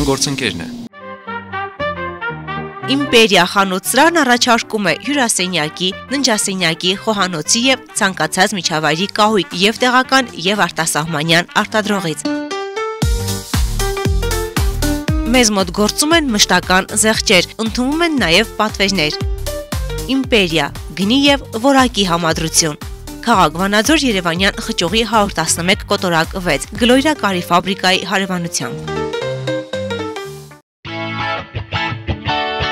Գործընկերն է։ Իմպերիա խանութ-սրահն առաջարկում է հյուրասենյակի, ննջասենյակի, խոհանոցի և ցանկացած միջավայրի կահույք և տեղական և արտասահմանյան արտադրողից։ Մեզ մոտ գործում են մշտական զեղչեր, ընդունվում են նաև պատվերներ։ Իմպերիա, գնի և որակի համադրություն։ Քաղաք Վանաձոր Երևանյան խճուղի 111 կոտորակ 6 Գլոյրա կարի ֆաբրիկայի հարևանությամբ։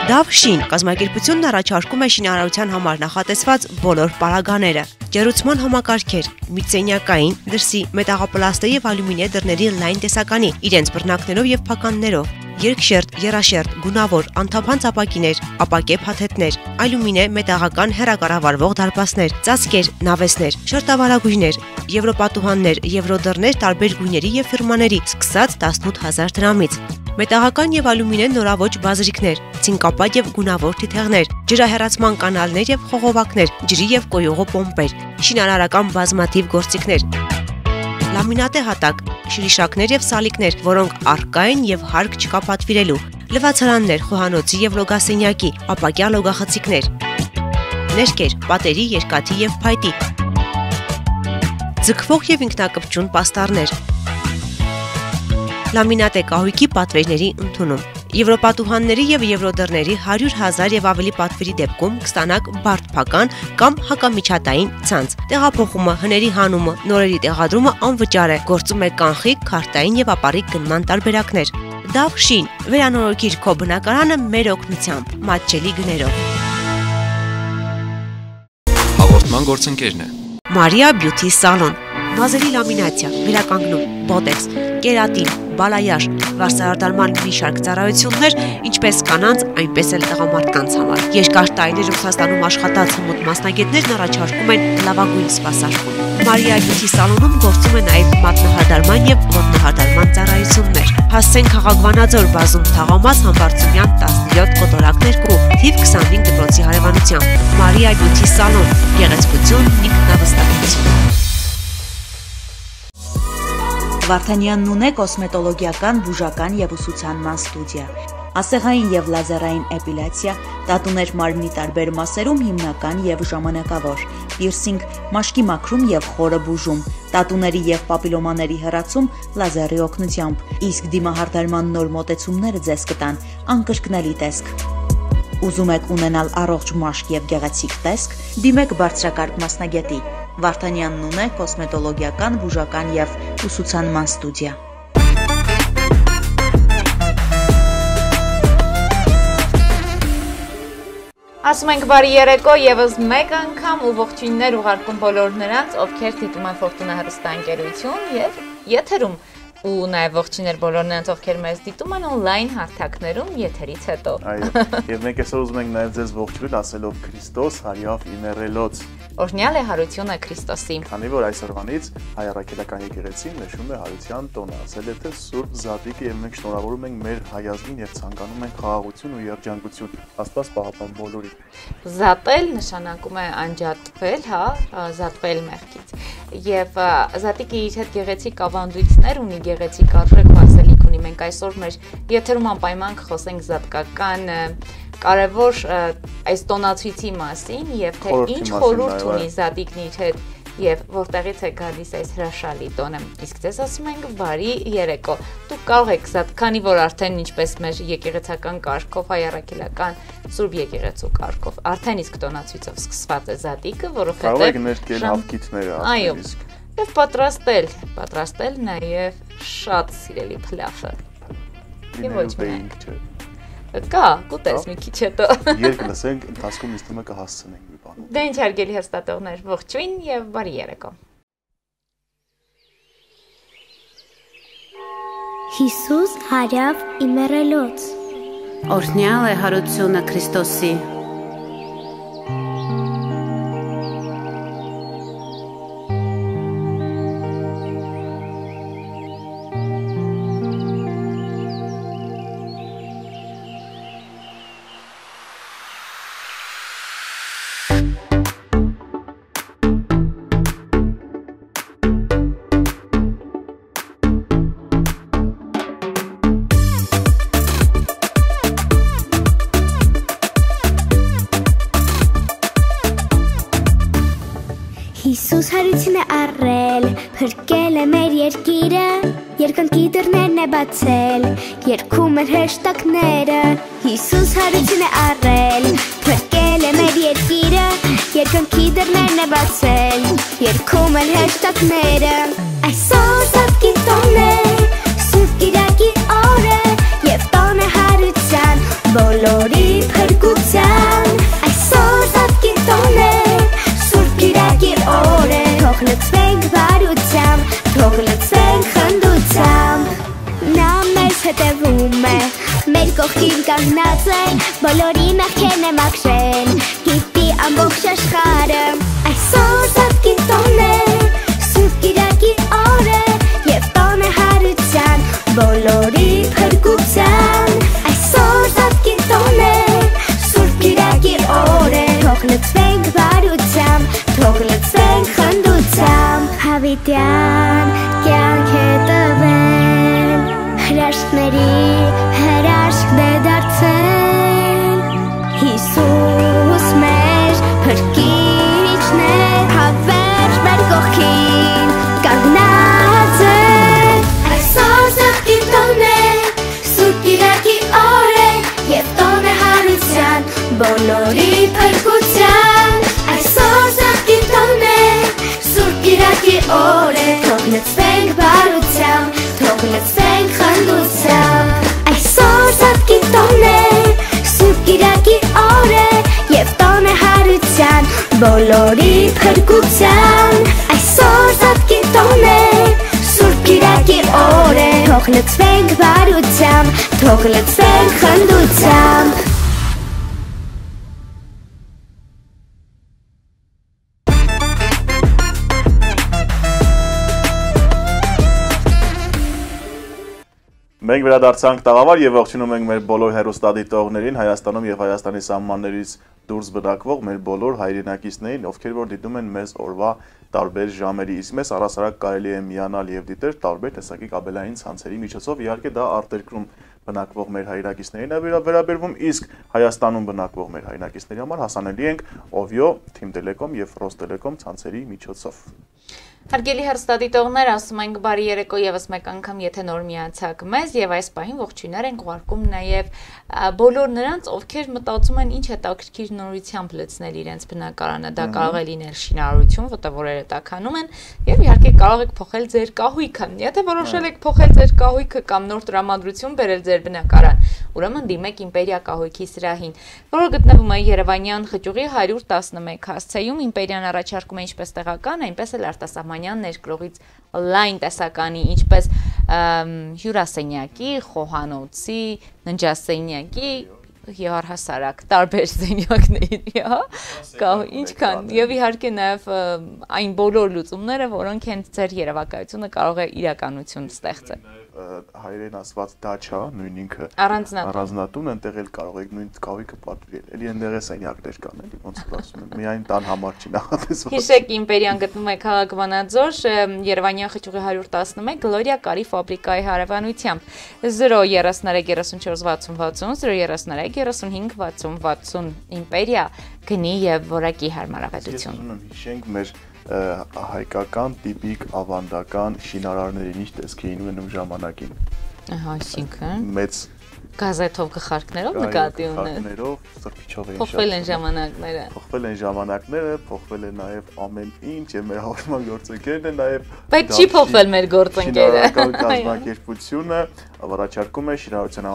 Դավ շին կազմակերպությունն առաջարկում է շինարարության համար նախատեսված բոլոր պարագաները, ջերուցման համակարգեր, միծենյակային, դրսի, մետաղապլաստե և ալյումինե դռների լայն տեսականի, իրենց բռնակներով և փականներով, երկշերտ, եռաշերտ, գունավոր, անթափանց ապակիներ, ապակե փաթեթներ, ալյումինե մետաղական հեռակառավարվող դարպասներ, ծածկեր, նավեսներ, շերտավարագույրներ, եվրոպատուհաններ, եվրոդռներ տարբեր գույների և ֆիրմաների, սկսած 18,000 դրամից։ Մետաղական և ալյումինե նորաոճ բազրիկներ, ցինկապատ և գունավոր թիթեղներ, ջրահեռացման կանալներ և խողովակներ, ջրի և կոյուղու պոմպեր, շինարարական բազմաթիվ գործիքներ, լամինատե հատակ, շրիշակներ և սալիկներ, որոնք առկա են և հարկ չկա պատվիրելու, լվացարաններ, խոհանոցի և լոգասենյակի, ապակյա լոգախցիկներ, ներկեր, պատերի, երկաթի և փայտի, ձգվող և ինքնակպչուն պաստառներ, լամինատե կահույքի պատվերների ընդունում։ Եվրոպատուհանների և եվրոդռների 100,000 և ավելի պատվերի դեպքում կստանաք բարդ փական կամ հակամիջհատային ցանց։ Տեղափոխումը, հների հանումը, նորերի տեղադրումը անվճար է։ Գործում է կանխիկ, քարտային և ապառիկ գնման տարբերակներ։ Դավ շին, վերանորոգիր քո բնակարանը մեր օգնությամբ, մատչելի գներով։ Հաղորդման գործընկերն է։ Մարիա Բյութի սալոն, բազելի լամինացիա, վերականգնում, բոտեքս, կերատին, բալայաշ, վարսահարդարման մի շարք ծառայություններ, ինչպես կանանց, այնպես էլ տղամարդկանց համար։ Երկար տարիներ Ռուսաստանում աշխատած հմուտ մասնագետներն առաջարկում են լավագույն սպասարկում։ Մարիա Բյութի սալոնում գործում է նաև մատնահարդարման և ոտնահարդարման ծառայություններ։ Հասցեն քաղաք Վանաձոր բազում թաղամաս Համբարձումյան 17 կոտորակ 2, թիվ 25 դպրոցի հարևանությամբ։ Մարիա Բյութի սալոն, գեղեցկություն, ինքնավստահություն։ Վարդանյանն ունե կոսմետոլոգիական, բուժական և ուսուցանման ստուդիա, ասեղային և լազերային էպիլյացիա, տատուներ մարմնի տարբեր մասերում հիմնական և ժամանակավոր, պիրսինգ, մաշկի մաքրում և խորը բուժում, տատուների և պապիլոմաների հեռացում լազերի օգնությամբ, իսկ դիմահարդարման նոր մոտեցումները ձեզ կտան անկրկնելի տեսք։ Ուզում եք ունենալ առողջ մաշկ և գեղեցիկ տեսք, դիմեք բարձրակարգ մասնագետի։ Վարդանյանն ունե կոսմետոլոգիական, բուժական և ուսուցանման ստուդիա։ Ասում ենք բարի երեկո եւս մեկ անգամ ու ողջույններ ուղարկում բոլոր նրանց, ովքեր դիտում են Ֆորտունա հեռուստաընկերություն եւ եթերում ու նաև ողջույններ բոլոր նրանց, ովքեր մեզ դիտում են on-line հարթակներում եթերից հետո։ Այո, եւ մենք այսօր ուզում ենք նաև ձեզ ողջունել ասելով Քրիստոս հարյավ իմերելոց։ Օրհնյալ է հարությունը Քրիստոսի։ Քանի որ այսօրվանից հայ առաքելական եկեղեցին նշում է հարության տոնը, ասել է թե Սուրբ Զատիկը, եւ մենք շնորհավորում ենք մեր հայազգին եւ ցանկանում ենք խաղաղություն ու երջանկություն։ Աստված պահապան բոլորին։ Զատել նշանակում է անջատվել, հա, զատվել մեղքից։ Եվ Զատիկը իր հետ գեղեցիկ ավանդույթներ ունի, գեղեցիկ արժեք ու ասելիք ունի։ Մենք այսօր մեր եթերում անպայման կխոսենք զատկական կարևոր այս տոնացույցի մասին եւ թե ինչ խորհուրդ ունի Զատիկն իր հետ եւ որտեղից է գալիս այս հրաշալի տոնը։ Իսկ ձեզ ասում ենք բարի երեկո։ Դուք կարող եք քանի որ արդեն ինչպես մեր եկեղեցական կարգով, հայ առաքելական Սուրբ եկեղեցու կարգով, արդեն իսկ տոնացույցով սկսված է Զատիկը, որովհետեւ կարող եք ներկել հավքիթները այո, եւ պատրաստել նաեւ շատ սիրելի փլաֆը։ Եվ ոչ միայն Կա, կուտես մի քիչ հետո։ Երկ լսենք, ընթացքում իստումը կհասցնենք մի բան։ Դե ինչ հարգելի հեռուստատողներ, ողջույն եւ բարի երեկո։ Հիսուս հարյավ իմերելոց։ Օրհնյալ է հարությունը Քրիստոսի։ Հիսուս հարություն է առել, փրկել է մեր երկիրը, երկնքի դռներն է բացել, երգում են հրեշտակները։ Հիսուս հարություն է առել, փրկել է մեր երկիրը, երկնքի դռներն է բացել, երգում են հրեշտակները։ Այսօր Սատկի տոն է, Սուրբ Կիրակի օր է, եւ տոն է հարության, բոլորի փրկության։ Այսօր Սատկի տոն է, Սուրբ Կիրակի օր է, թող լցվենք բարությամբ, թող լցվենք խնդությամբ։ Նա մեզ հետևում է, մեր կողքին կանգնած է, բոլորի մեղքերն է մաքրել, գիտի ամբողջ աշխարհը։ Այսօր Սատկի տոն է, Սուրբ Կիրակի օր է, եւ տոն է հարության, բոլորի փրկության։ Այսօր Սատկի տոն է, Սուրբ Կիրակի օր է, թող լցվենք բարությամբ, թող լցվենք խնդությամբ։ Հավիտյան կյանք է տվել, հրաշքների հրաշքն է դարձել, Հիսուս մեր փրկիչն է, հավերժ մեր կողքին կանգնած է։ Այսօր Սատկի տոն է, Սուրբ Կիրակի օր է, եւ տոն է հարության, բոլորի փրկության։ Այսօր Սատկի տոն է, Սուրբ Կիրակի օր է, թող լցվենք բարությամբ, թող լցվենք խնդությամբ։ Այսօր Սատկի տոն է, Սուրբ Կիրակի օր է, եւ տոն է հարության, բոլորի փրկության։ Այսօր Սատկի տոն է, Սուրբ Կիրակի օր է, թող լցվենք բարությամբ, թող լցվենք խնդությամբ։ Մենք վերադարձանք տաղավար եւ ողջունում ենք մեր բոլոր հեռուստադիտողներին Հայաստանում եւ Հայաստանի սահմաններից դուրս բնակվող մեր բոլոր հայրենակիցներին, ովքեր որ դիտում են մեզ օրվա տարբեր ժամերի։ Իսկ մեզ առասարակ կարելի է միանալ եւ դիտել տարբեր տեսակի կաբելային ցանցերի միջոցով։ Իհարկե դա արտերկրում բնակվող մեր հայրենակիցներին է վերաբերվում, իսկ Հայաստանում բնակվող մեր հայրենակիցների համար հասանելի ենք Ovio, Team Telecom եւ Rostelecom ցանցերի միջոցով։ Հարգելի հեռուստադիտողներ, ասում ենք բարի երեկո եւս մեկ անգամ, եթե նոր միացաք մեզ եւ այս պահին ողջույններ ենք ուղարկում նաեւ բոլոր նրանց, ովքեր մտածում են ինչ հետաքրքիր նորությամբ լցնել իրենց բնակարանը։ Դա կարող է լինել շինարարություն, որտեղ որերը տաքանում են, եւ իհարկե կարող եք փոխել ձեր կահույքը։ Եթե որոշել եք փոխել ձեր կահույքը կամ նոր տրամադրություն բերել ձեր բնակարան, ուրեմն դիմեք Իմպերիա կահույքի սրահին, որը գտնվում է Երևանյան խճուղի 111 հասցեում։ Իմպերիան առաջարկում է ինչպես տեղական, այնպես էլ արտասահմանյան ներկրողից լայն տեսականի, ինչպես հյուրասենյակի, խոհանոցի, ննջասենյակի եւ առհասարակ տարբեր սենյակների, ինչքան եւ իհարկե նաեւ այն բոլոր լուծումները, որոնք հենց ձեր երևակայությունը կարող է իրականություն ստեղծել։ Հայերեն ասված դաչա, նույն ինքը առանձնատուն, այնտեղ էլ կարող եք նույն կահույքը պատվիրել։ Էլի այնտեղ է սենյակներ կան, էլի ոնց որ ասում են, միայն տան համար չի նախատեսված։ Հիշեք, Իմպերիան գտնվում է քաղաք Վանաձոր, Երևանյան խճուղի 111, Գլորիա կարի ֆաբրիկայի հարևանությամբ։ 033 34 60 60, 033 35 60 Իմպերիա, գնի եւ որակի հարմարավետություն։ Հիշենք մեր հայկական տիպիկ ավանդական շինարարներին ինչ տեսք էին ունենում ժամանակին։ Այսինքն մեծ գազետով գլխարկներով նկատի ունեն։ Գլխարկներով, սրբիչով էին շատ։ Փոխվել են ժամանակները։ Փոխվել են ժամանակները, փոխվել է նաև ամեն ինչ, եւ մեր հաղորդման գործընկերն է նաև։ Բայց չի փոխվել մեր գործընկերը։ Կազմակերպությունը առաջարկում է շինարարության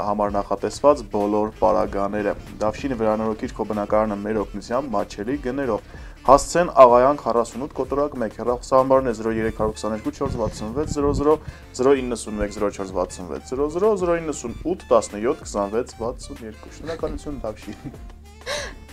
համար նախատեսված բոլոր պարագաները։ Դավշինը վերանորոգիչ քո բնակարանը մեր օգնությամբ մատչելի գներով։ Հասցեն Աղայան 48 կոտորակ 1 հեռախոսահամարն է 0322 466 00 091 0466 00 098 17 26 62 Շնորհակալություն Դավշին։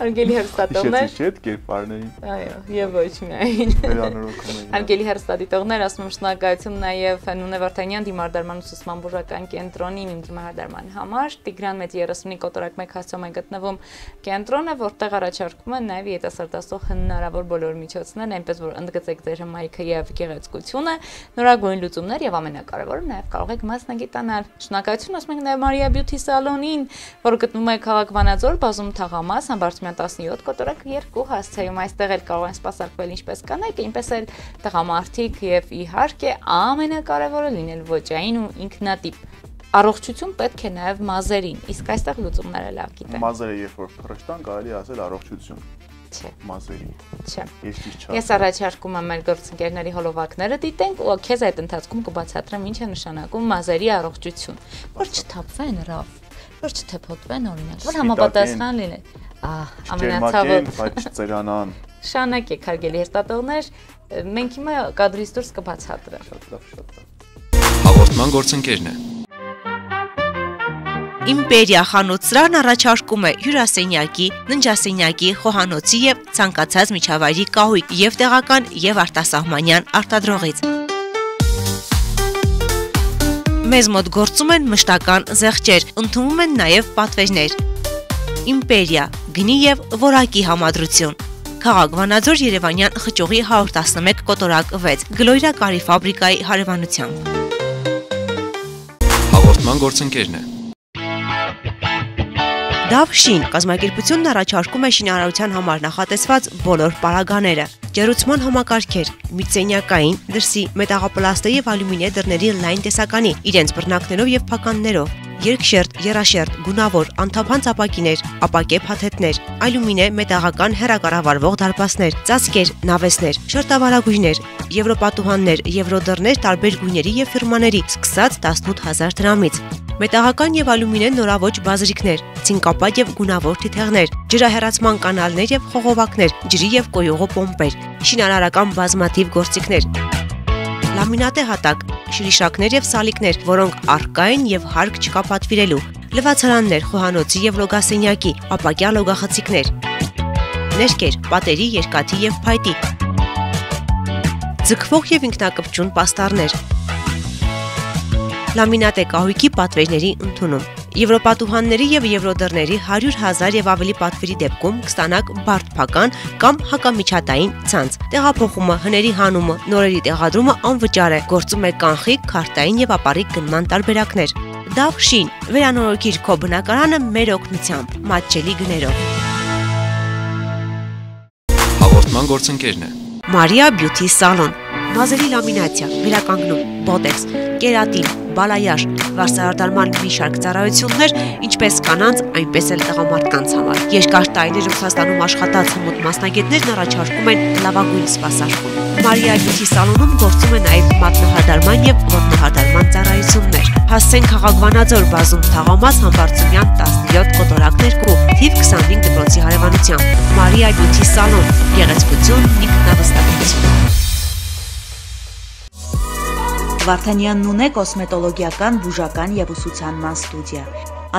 Հարգելի հեռուստադիտողներ, հիշեցիք կերպարներին։ Այո, եւ ոչ միայն։ Վերանորոգում են։ Հարգելի հեռուստադիտողներ, ասում եմ շնորհակալություն նաեւ Նունե Վարդանյան դիմարդարման ուսուցման բուժական կենտրոնին իմ դիմարդարման համար։ Տիգրան մեծ 30-ի կոտորակ 1 հասցեում է գտնվում կենտրոնը, որտեղ առաջարկում են նաեւ յետասարտասող հնարավոր բոլոր միջոցներ, այնպես որ ընդգծեք ձեր հմայքը եւ գեղեցկությունը, նորագույն լուծումներ եւ ամենակարևորը նաեւ կարող եք մասնագիտանալ։ Շնորհակալություն ասում ենք նաեւ Մարիա Բյութի սալոնին, որը գտնվում է քաղաք Վանաձոր, բազում թաղամաս, Համբարձումյան Մարտունյան 17 կոտորակ 2 հասցեում այստեղ էլ կարող են սպասարկվել ինչպես կանայք, այնպես էլ տղամարդիկ եւ իհարկե ամենակարևորը լինել ոճային ու ինքնատիպ։ Առողջություն պետք է նաեւ մազերին, իսկ այստեղ լուծումները լավ գիտեն։ Մազերը երբ որ փռշտան, կարելի ասել առողջություն։ Չէ։ Մազերի։ Չէ։ Ես Ես առաջարկում եմ մեր գործընկերների հոլովակները դիտենք ու քեզ այդ ընթացքում կբացատրեմ ինչ է նշանակում մազերի առողջություն, որ չթափվեն ռավ, որ չթեփոտվեն օրինակ, որ համապատասխան լինեն։ Ամենացավը բայց ծերանան։ Շանակեք հարգելի հերթատողներ, մենք հիմա կադրից դուրս կբացատրենք։ Շատ լավ։ Հաղորդման գործընկերն է։ Իմպերիա խանութ-սրահն առաջարկում է հյուրասենյակի, ննջասենյակի, խոհանոցի եւ ցանկացած միջավայրի կահույք եւ տեղական եւ արտասահմանյան արտադրողից։ Մեզ մոտ գործում են մշտական զեղչեր, ընդունվում են նաեւ պատվերներ։ Իմպերիա, գնի եւ որակի համադրություն։ Քաղաք Վանաձոր Երևանյան խճուղի 111 կոտորակ 6 Գլոյրա կարի ֆաբրիկայի հարևանությամբ։ Հաղորդման գործընկերն է։ Դավ շին կազմակերպությունն առաջարկում է շինարարության համար նախատեսված բոլոր պարագաները, ջերուցման համակարգեր, միծենյակային, դրսի, մետաղապլաստե եւ ալյումինե դռների լայն տեսականի, իրենց բռնակներով եւ փականներով, երկշերտ, եռաշերտ, գունավոր, անթափանց ապակիներ, ապակե փաթեթներ, ալյումինե մետաղական հեռակառավարվող դարպասներ, ծածկեր, նավեսներ, շերտավարագույրներ, եվրոպատուհաններ, եվրոդռներ տարբեր գույների եւ ֆիրմաների, սկսած 18000 դրամից։ Մետաղական եւ ալյումինե նորավոճ բազրիկներ, ցինկապատ եւ գունավոր թիթեղներ, ջրահեռացման կանալներ եւ խողովակներ, ջրի եւ կոյուղու պոմպեր, շինարարական բազմաթիվ գործիքներ, լամինատե հատակ, շրիշակներ եւ սալիկներ, որոնք առկա են եւ հարկ չկա պատվիրելու, լվացարաններ, խոհանոցի եւ լոգասենյակի, ապակյա լոգախցիկներ, ներկեր, պատերի, երկաթի եւ փայտի, ձգվող եւ ինքնակպչուն պաստառներ, լամինատե կահույքի պատվերների ընդունում։ Եվրոպատուհանների եւ եվրոդռների 100,000 եւ ավելի պատվերի դեպքում կստանաք բարդ փական կամ հակամիջատային ցանց։ Տեղափոխումը, հների հանումը, նորերի տեղադրումը անվճար է։ Գործում է կանխիկ, քարտային եւ ապառիկ գնման տարբերակներ։ Դավ շին, վերանորոգիր քո բնակարանը մեր օգնությամբ, մատչելի գներով։ Հաղորդման գործընկերն է։ Մարիա Բյութի սալոն, մազերի լամինացիա, վերականգնում, բոտեքս, կերատին, բալայաշ, վարսարդարման մի շարք ծառայություններ, ինչպես կանանց, այնպես էլ տղամարդկանց համար։ Երկար տարիներ Ռուսաստանում աշխատած հմուտ մասնագետներն առաջարկում են լավագույն սպասարկում։ Մարիա Բյութի սալոնում գործում է նաև մատնահարդարման եւ ոտնահարդարման ծառայություններ։ Հասցեն քաղաք Վանաձոր, բազում Թաղամաս, Համբարձումյան 17 կոտորակ 2, թիվ 25 դպրոցի հարևանությամբ։ Մարիա Բյութի սալոն, գեղեցկություն, ինքնավստահություն։ Վարդանյանն ունե կոսմետոլոգիական, բուժական եւ ուսուցանման ստուդիա,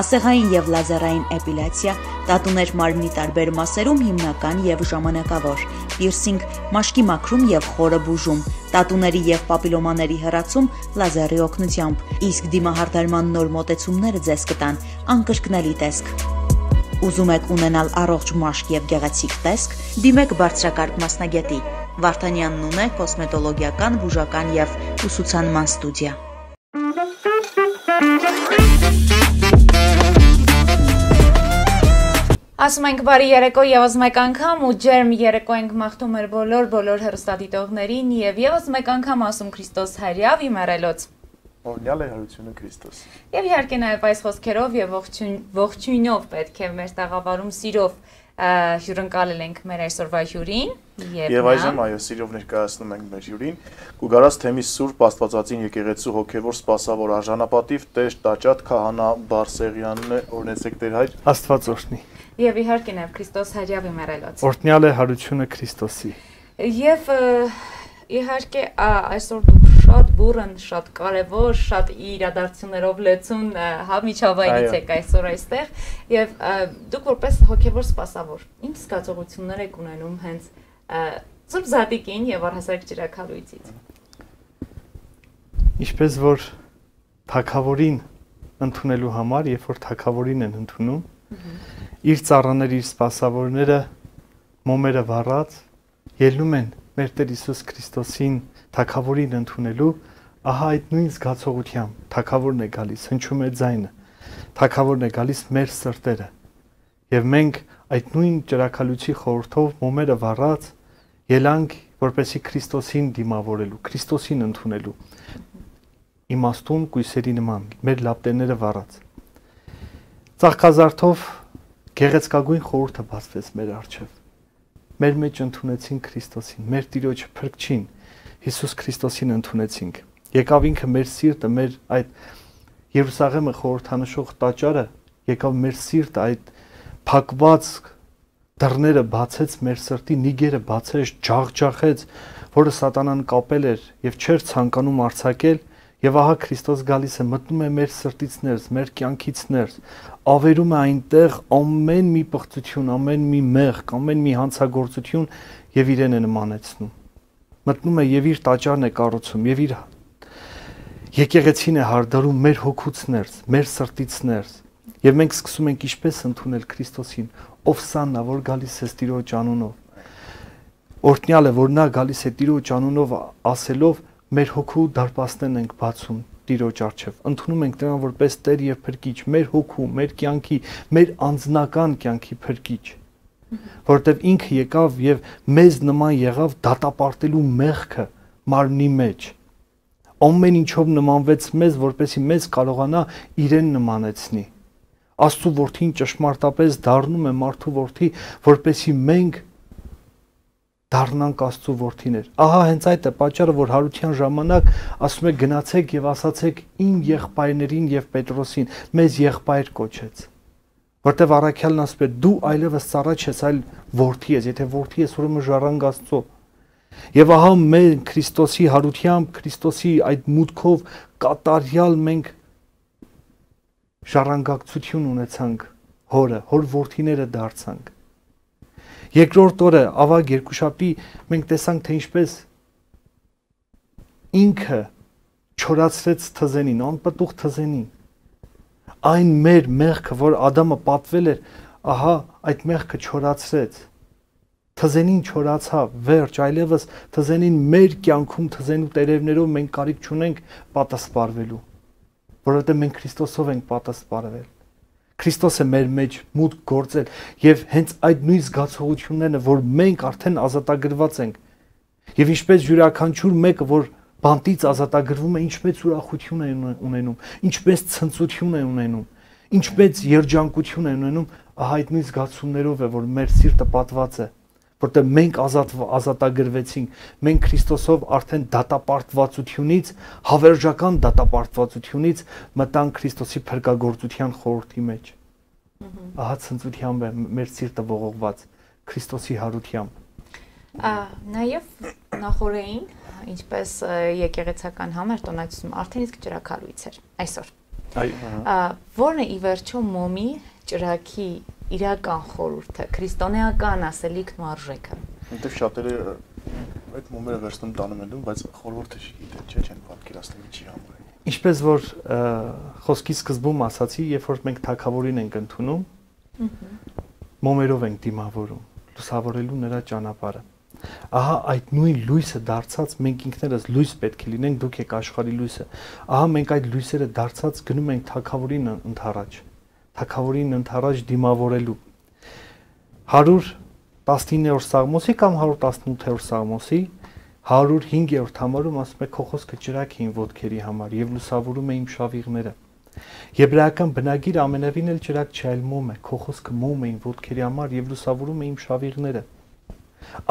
ասեղային եւ լազերային էպիլյացիա, տատուներ մարմնի տարբեր մասերում հիմնական եւ ժամանակավոր, պիրսինգ, մաշկի մաքրում եւ խորը բուժում, տատուների եւ պապիլոմաների հեռացում լազերի օգնությամբ, իսկ դիմահարդարման նոր մոտեցումները ձեզ կտան անկրկնելի տեսք։ Ուզում եք ունենալ առողջ մաշկ եւ գեղեցիկ տեսք, դիմեք բարձրակարգ մասնագետի։ Վարդանյանն ունե կոսմետոլոգիական, բուժական եւ ուսուցանման ստուդիա։ Ասում ենք բարի երեկո եւս մեկ անգամ ու ջերմ երեկո ենք մաղթում մեր բոլոր հեռուստադիտողներին եւ եւս մեկ անգամ ասում Քրիստոս Հարյավ իմերելոց։ Օրհնյալ է հարությունը Քրիստոս։ Եվ իհարկե նաև այս խոսքերով եւ ողջույնով պետք է մեր տաղավարում սիրով հյուրընկալել ենք մեր այսօրվա հյուրին եւ այժմ այո սիրով ներկայացնում ենք մեր հյուրին Գուգարաս թեմի Սուրբ Աստվածածին եկեղեցու հոգեվոր սպասավոր արժանապատիվ Տեր Տաճատ Քահանա Բարսեղյանն է օրհնեցեք Տեր հայր Աստված օրհնի եւ իհարկե նաև Քրիստոս Հարյավ իմերելոց Օրհնյալ է հարությունը Քրիստոսի եւ իհարկե այսօր դուք շատ բուրըն, շատ կարևոր, շատ իրադարձություններով լեցուն միջավայրից եք այսօր այստեղ եւ դուք որպես հոգեվոր սպասավոր ինչ զգացողություններ եք ունենում հենց Սուրբ Զատիկին եւ առհասարակ ջրաքալույցից Ինչպես որ թագավորին ընդունելու համար, երբ որ թագավորին են ընդունում իր ծառաների, իր սպասավորները մոմերը վառած ելնում են մեր Տեր Հիսուս Քրիստոսին թագավորին ընդունելու, ահա այդ նույն զգացողությամբ թագավորն է գալիս, հնչում է ձայնը, թագավորն է գալիս մեր սրտերը։ Եվ մենք այդ նույն ճրակալույցի խորհրդով մոմերը վառած ելանք որպեսի Քրիստոսին դիմավորելու, Քրիստոսին ընդունելու իմաստուն կույսերի նման մեր լապտերները վառած ծաղկազարդով գեղեցկագույն խորհուրդը բացվեց մեր առջև մեր մեջ ընդունեցինք Քրիստոսին մեր Տիրոջը փրկչին Հիսուս Քրիստոսին ընդունեցինք եկավ ինքը մեր սիրտը մեր այդ Երուսաղեմը խորհրդանշող տաճարը եկավ մեր սիրտը այդ փակված դռները բացեց մեր սրտի նիգերը բացեց ջախջախեց որը սատանան կապել էր եւ չէր ցանկանում արձակել եւ ահա Քրիստոս գալիս է մտնում է մեր սրտից ներս մեր կյանքից ներս ավերում է այնտեղ ամեն մի պղծություն ամեն մի մեղք ամեն մի հանցագործություն եւ իրեն է նմանեցնում մտնում է եւ իր տաճարն է կառուցում եւ իր եկեղեցին է հարդարում մեր հոգուց ներս մեր սրտից ներս եւ մենք սկսում ենք ինչպես ընդունել Քրիստոսին ով սաննա որ գալիս է Տիրոջ անունով օրհնյալ է որ նա գալիս է Տիրոջ անունով ասելով մեր հոգու դարպասներն ենք բացում Տիրոջ առջև ընդունում ենք նրան որպես Տեր եւ Փրկիչ մեր հոգու մեր կյանքի մեր անձնական կյանքի Փրկիչ որտեւ ինքը եկավ եւ մեզ նման եղավ դատապարտելու մեղքը մարմնի մեջ ամեն ինչով նմանվեց մեզ որպեսզի մեզ կարողանա իրեն նմանեցնի Աստծո որդին ճշմարտապես դառնում է մարդու որդի, որպեսզի մենք դառնանք Աստծո որդիներ։ Ահա հենց այդ է պատճառը, որ հարության ժամանակ ասում է գնացեք եւ ասացեք իմ եղբայրներին եւ Պետրոսին, մեզ եղբայր կոչեց։ Որտեւ առաքյալն ասում է դու այլևս ծառա չես, այլ որդի ես, եթե որդի ես, ուրեմն ժառանգ Աստծո։ Եվ ահա մենք Քրիստոսի հարությամբ, Քրիստոսի այդ մուտքով կատարյալ մենք ժառանգակցություն ունեցանք հորը, հոր որդիները դարձանք։ Երկրորդ օրը ավագ երկուշաբթի մենք տեսանք թե ինչպես ինքը չորացրեց թզենին, անպտուղ թզենին։ Այն մեր մեղքը, որ Ադամը պատվել էր, ահա այդ մեղքը չորացրեց։ Թզենին չորացավ, վերջ, այլևս թզենին մեր կյանքում թզենու տերևներով մենք կարիք չունենք պատասպարվելու։ Որովհետև մենք Քրիստոսով ենք պատասպարվել։ Քրիստոսը մեր մեջ մուտք գործել եւ հենց այդ նույն զգացողություններն է, որ մենք արդեն ազատագրված ենք։ Եվ ինչպես յուրաքանչյուր մեկը, որ բանտից ազատագրվում է, ինչպես ուրախություն է ունենում, ինչպես ցնծություն է ունենում, ինչպես երջանկություն է ունենում, ահա այդ նույն զգացումներով է, որ մեր սիրտը պատված է, որտեղ մենք ազատագրվեցինք, մենք Քրիստոսով արդեն դատապարտվածությունից, հավերժական դատապարտվածությունից մտանք Քրիստոսի փրկagorցության խորհրդի մեջ։ Ահա ցնծությամբ է մեր սիրտը ողողված Քրիստոսի հարությամբ։ Նաև նախորդին, ինչպես եկեղեցական համեր տոնակցում, արդեն իսկ ճրակալույց էր այսօր։ Որն է ի վերջո մոմի ճրակի իրական խորհուրդը, քրիստոնեական ասելիքն ու արժեքը։ Այնտեղ շատերը այդ մոմերը վերցնում տանում են դու, բայց խորհուրդը չգիտեն, չէ՞, չեն պատկերացնում ինչի համար է։ Ինչպես որ խոսքի սկզբում ասացի, երբ որ մենք թագավորին ենք ընդունում, մոմերով ենք դիմավորում, լուսավորելու նրա ճանապարհը։ Ահա այդ նույն լույսը դարձած մենք ինքներս լույս պետք է լինենք, դուք եք աշխարհի լույսը։ Ահա մենք այդ լույսերը դարձած գնում ենք թագավորին ընդառաջ, թագավորին ընդառաջ դիմավորելու։ 119-րդ Սաղմոսի կամ 118-րդ Սաղմոսի 105-րդ համարում ասում է քո խոսքը ճրակ է իմ ոտքերի համար եւ լուսավորում է իմ շավիղները։ Եբրայական բնագիր ամենևին էլ ճրակ չէ, այլ մոմ է, քո խոսքը մոմ է իմ ոտքերի համար եւ լուսավորում է իմ շավիղները։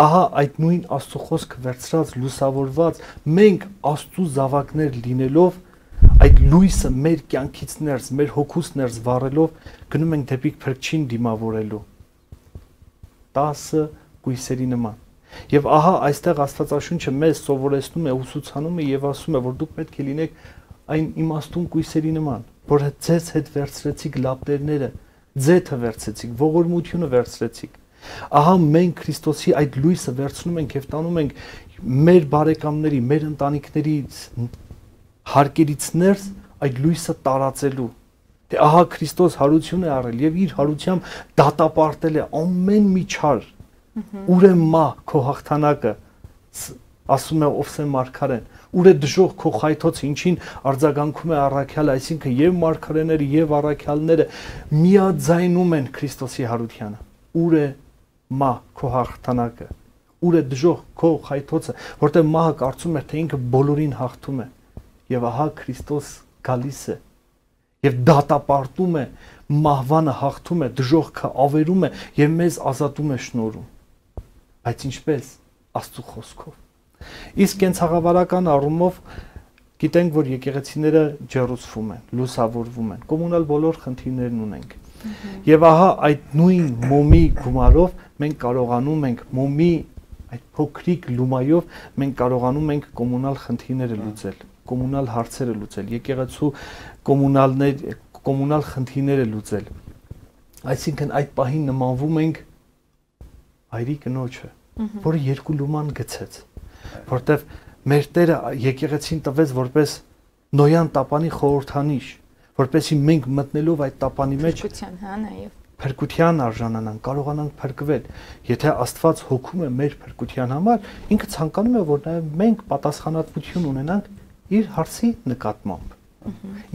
Ահա այդ նույն Աստծո խոսքը վերցրած լուսավորված մենք Աստծո զավակներ լինելով այդ լույսը մեր կյանքից ներս, մեր հոգուց ներս վառելով գնում ենք դեպի Փրկչին դիմավորելու 10 կույսերի նման։ Եվ ահա այստեղ Աստվածաշունչը մեզ սովորեցնում է, ուսուցանում է եւ ասում է, որ դուք պետք է լինեք այն իմաստուն կույսերի նման, որ ձեզ հետ վերցրեցիք լապտերները, ձեթը վերցրեցիք, ողորմությունը վերցրեցիք։ Ահա մենք Քրիստոսի այդ լույսը վերցնում ենք եւ տանում ենք մեր բարեկամների, մեր ընտանիքներից, հարկերից ներս այդ լույսը տարածելու։ Դե ահա Քրիստոս հարություն է առել եւ իր հարությամբ դատապարտել է ամեն մի չար։ Ուր է մա քո հաղթանակը, ասում է Ովսե մարգարեն, ուր է դժոխք քո խայթոցը, ինչին արձագանքում է առաքյալը, այսինքն եւ մարգարեները եւ առաքյալները միաձայնում են Քրիստոսի հարությանը։ ուր է մահ քո հաղթանակը, ուր է դժոխք քո խայթոցը, որտեղ մահը կարծում էր, թե ինքը բոլորին հաղթում է, եւ ահա Քրիստոս գալիս է եւ դատապարտում է, մահվանը հաղթում է, դժոխքը ավերում է եւ մեզ ազատում է շնորհում։ Բայց ինչպես Աստծո խոսքով։ Իսկ կենցաղավարական առումով գիտենք, որ եկեղեցիները ջեռուցվում են, լուսավորվում են, կոմունալ բոլոր խնդիրներն ունենք։ Եվ ահա այդ նույն մոմի գումարով մենք կարողանում ենք մոմի այդ փոքրիկ լումայով մենք կարողանում ենք կոմունալ խնդիրները լուծել, կոմունալ հարցերը լուծել, եկեղեցու կոմունալ խնդիրները լուծել։ Այսինքն այդ պահին նմանվում ենք հայրի կնոջը, որը երկու լուման գցեց, որտեվ մեր Տերը եկեղեցին տվեց որպես նոյան տապանի խորհրդանիշ, որպեսզի մենք մտնելով այդ տապանի մեջ փրկության արժանանանք, կարողանանք փրկվել։ Եթե Աստված հոգում է մեր փրկության համար, ինքը ցանկանում է, որ նաև մենք պատասխանատվություն ունենանք իր հարցի նկատմամբ։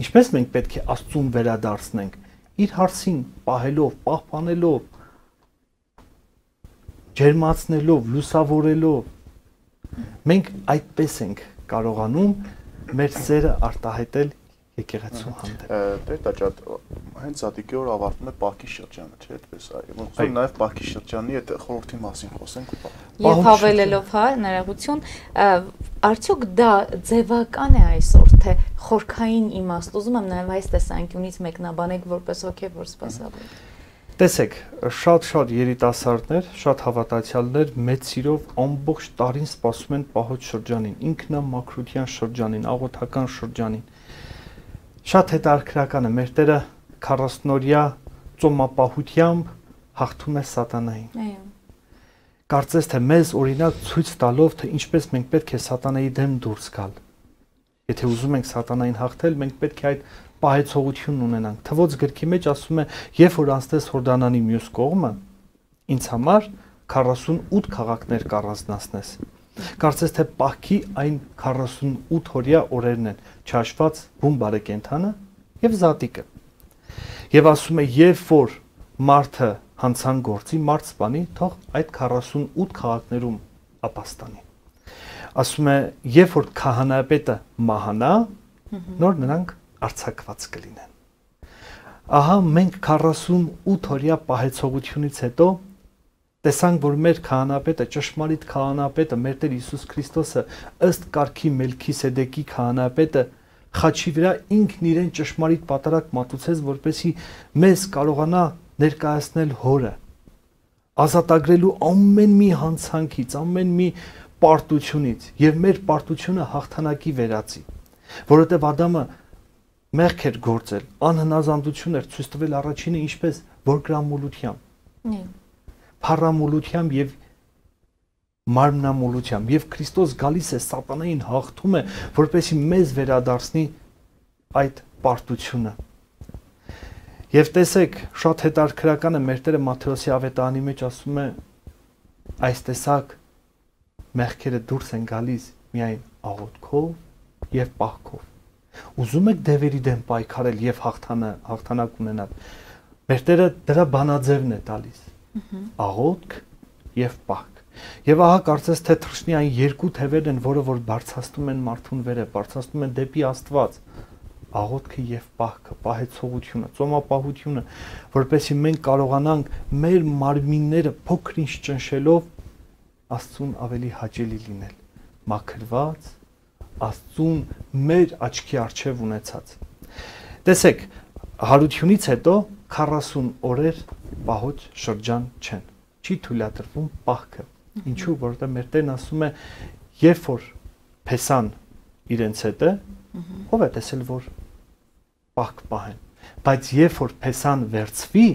Ինչպես մենք պետք է Աստծուն վերադարձնենք, իր հարցին պահելով, պահպանելով, ջերմացնելով, լուսավորելով, մենք այդպես ենք կարողանում մեր սերը արտահայտել եկեղեցու հանդեպ։ Տեր Տաճատ, հենց Ատիկի օր ավարտվում է Պահքի շրջանը, չէ՞, այդպես այ։ Ուզում նաև Պահքի շրջանի այդ խորհրդի մասին խոսենք։ Եվ հավելելով, հա, ներողություն, արդյոք դա ձևական է այսօր, թե խորքային իմաստ, ուզում եմ նաև այս տեսանկյունից մեկնաբանեք որպես հոգևոր սպասավոր։ Տեսեք, շատ երիտասարդներ, շատ հավատացյալներ մեծ սիրով ամբողջ տարին սպասում են Պահոց շրջանին, ինքնամաքրության շրջանին, աղոթական շրջանին։ Շատ հետաքրքրական է, մեր Տերը 40-օրյա ծոմապահությամբ հաղթում է սատանային։ Կարծես թե մեզ օրինակ ցույց տալով, թե ինչպես մենք պետք է սատանայի դեմ դուրս գալ։ Եթե ուզում ենք սատանային հաղթել, մենք պետք է այդ պահեցողությունն ունենանք։ Թվոց գրքի մեջ ասում է, երբ որ անցնես Հորդանանի մյուս կողմը, ինձ համար 48 քաղաքներ կառանձնացնես։ Կարծես թե Պահքի այն 48-օրյա օրերն են, չհաշված բուն բարեկենդանը եւ զատիկը։ Եվ ասում է, երբ որ մարդը հանցան գործի, մարդ սպանի, թող այդ 48 քաղաքներում ապաստանի։ Ասում է, երբ որ քահանայապետը մահանա, նոր նրանք արձակված կլինեն։ Ահա մենք 48 օրյա պահեցողությունից հետո տեսանք, որ մեր քահանապետը, ճշմարիտ քահանապետը, մեր Տեր Հիսուս Քրիստոսը ըստ կարգի Մելքիսեդեկի քահանապետը խաչի վրա ինքն իրեն ճշմարիտ պատարագ մատուցեց, որպեսզի մեզ կարողանա ներկայացնել Հորը, ազատագրելու ամեն մի հանցանքից, ամեն մի պարտությունից եւ մեր պարտությունը հաղթանակի վերածի, որովհետեւ Ադամը մեղք էր գործել, անհնազանդություն էր ցույց տվել առաջինը ինչպես որգրամոլությամբ, փառամոլությամբ եւ մարմնամոլությամբ եւ Քրիստոս գալիս է սատանային հաղթում է, որպեսզի մեզ վերադարձնի այդ պարտությունը։ Եվ տեսեք, շատ հետաքրքրական է, մեր Տերը Մատթեոսի ավետարանի մեջ ասում է, այս տեսակ մեղքերը դուրս են գալիս միայն աղոթքով եւ պահքով։ Ուզում եք դևերի դեմ պայքարել եւ հաղթանակ ունենալ։ Մեր Տերը դրա բանաձևն է տալիս։ Աղոթք եւ պահք։ Եվ ահա կարծես թե թռչնի այն երկու թևերն են, որը որ բարձրացնում են մարդուն վերը, բարձրացնում են դեպի Աստված։ Աղոթքը եւ պահքը, պահեցողությունը, ծոմապահությունը, որպեսզի մենք կարողանանք մեր մարմինները փոքր-ինչ ճնշելով Աստծուն ավելի հաճելի լինել, մաքրված, Աստծուն մեր աչքի առջև ունեցած։ Տեսեք, հարությունից հետո 40 օրեր Պահոց շրջան չեն։ Չի թույլատրվում պահքը։ Ինչու, որովհետեւ մեր Տերն ասում է, երբ որ Փեսան իրենց հետ է, ով է տեսել, որ պահք պահեն, բայց երբ որ Փեսան վերցվի,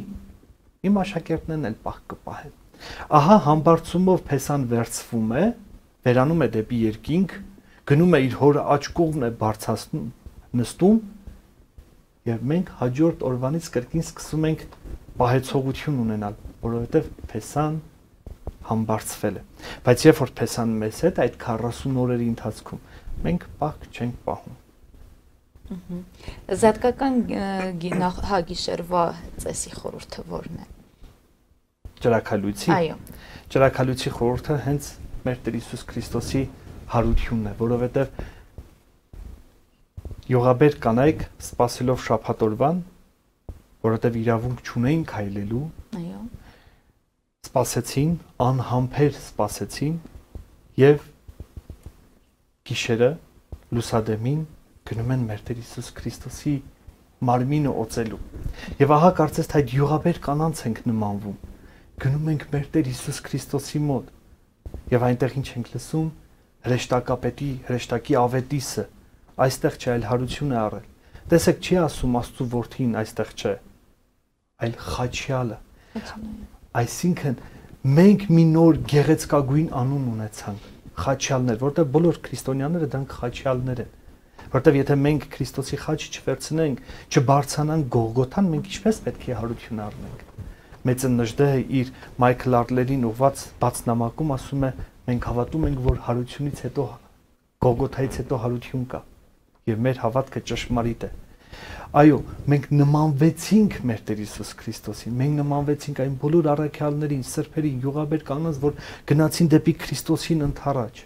իմ աշակերտներն էլ պահք կպահեն։ Ահա համբարձումով Փեսան վերցվում է, վերանում է դեպի երկինք, գնում է իր հորը աջ կողմն է բարձրացնում, նստում, եւ մենք հաջորդ օրվանից կրկին սկսում ենք պահեցողություն ունենալ, որովհետեւ Փեսան համբարձվել է։ Բայց երբ որ Փեսան մեզ հետ այդ 40 օրերի ընթացքում մենք պահք չենք պահում։ Զատկական գիշերվա ծեսի խորհուրդը ո՞րն է։ Ջրաքալույցի։ Այո։ Ջրաքալույցի խորհուրդը հենց մեր Տեր Հիսուս Քրիստոսի հարությունն է, որովհետև յուղաբեր կանայք սպասելով շաբաթ օրվան, որովհետև իրավունք չունեին քայլելու, Այո։ Սպասեցին, անհամբեր սպասեցին եւ գիշերը լուսադեմին գնում են մեր Տեր Հիսուս Քրիստոսի մարմինը օծելու։ Եվ ահա կարծես թե այդ յուղաբեր կանանց ենք նմանվում։ Գնում ենք մեր Տեր Հիսուս Քրիստոսի մոտ եւ այնտեղ ինչ ենք լսում, հրեշտակապետի, հրեշտակի ավետիսը այստեղ չէ, այլ հարություն է առել։ Տեսեք, չի ասում Աստծո որդին այստեղ չէ, այլ Խաչյալը։ Այսինքն մենք մի նոր գեղեցկագույն անուն ունեցանք, Խաչյալներ, որտեղ բոլոր քրիստոնյաները դրանք Խաչյալներ են։ Որտեղ եթե մենք Քրիստոսի խաչը չվերցնենք, չբարձրանանք Գողգոթան, մենք ինչպես պետք է հարություն առնենք։ Մեծը Նժդեհը իր Մայքլ Արտլերին ուղված բաց նամակում ասում է. մենք հավատում ենք, որ հարությունից հետո Գողգոթայից հետո հարություն կա, եւ մեր հավատքը ճշմարիտ է։ Այո, մենք նմանվեցինք մեր Տեր Հիսուս Քրիստոսին, մենք նմանվեցինք այն բոլոր առաքյալներին, սրբերին, յուղաբեր կանանց, որ գնացին դեպի Քրիստոսին ընդառաջ։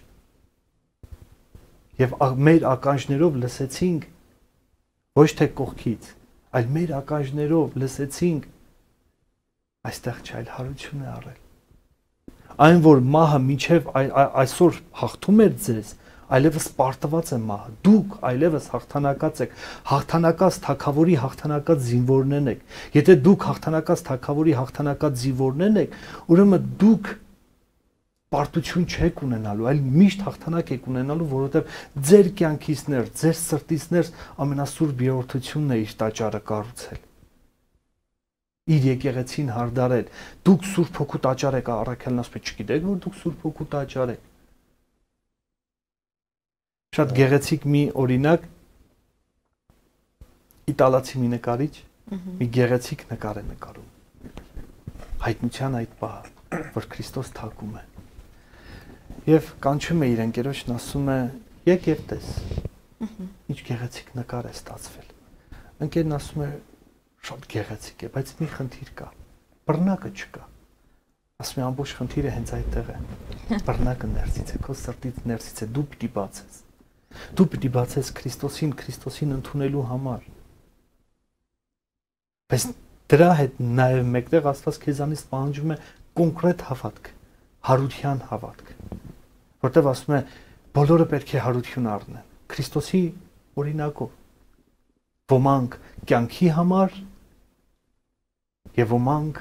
Եվ մեր ականջներով լսեցինք ոչ թե կողքից, այլ մեր ականջներով լսեցինք այստեղ չէ, այլ հարություն է առել։ Այն որ մահը մինչև այսօր հաղթում էր ձեզ, այլևս պարտված է մահը։ Դուք այլևս հաղթանակած եք, հաղթանակած թագավորի հաղթանակած զինվորներն եք։ Եթե դուք հաղթանակած թագավորի հաղթանակած զինվորներն եք, ուրեմն դուք պարտություն չեք ունենալու, այլ միշտ հաղթանակ եք ունենալու, որովհետև ձեր կյանքից ներս, ձեր սրտից ներս ամենասուրբ երրորդությունն է իր տաճարը կառուցել։ Իր եկեղեցին հարդարել։ Դուք Սուրբ Հոգու տաճար եք, առաքյալն ասում է, չգիտեք, որ դուք Սուրբ Հոգու տաճար եք։ Շատ գեղեցիկ մի օրինակ իտալացի մի նկարիչ մի գեղեցիկ նկար է նկարում։ Հայտնության այդ պահը, որ Քրիստոս թակում է։ Եվ կանչում է իր ընկերոջն, ասում է. «Եկ եւ տես»։ Ինչ գեղեցիկ նկար է ստացվել։ Ընկերն ասում է. «Շատ գեղեցիկ է, բայց մի խնդիր կա։ Բռնակը չկա»։ Ասում է. «Ամբողջ խնդիրը հենց այդտեղ է։ Բռնակը ներսից է, քո սրտից ներսից է, դու պիտի բացես։ Դու պիտի բացես Քրիստոսին ընդունելու համար»։ Բայց դրա հետ նաև մեկտեղ Աստված քեզանից պահանջում է կոնկրետ հավատք, հարության հավատք, որտեղ ասում է բոլորը պետք է հարություն առնեն Քրիստոսի օրինակով, ոմանք կյանքի համար եւ ոմանք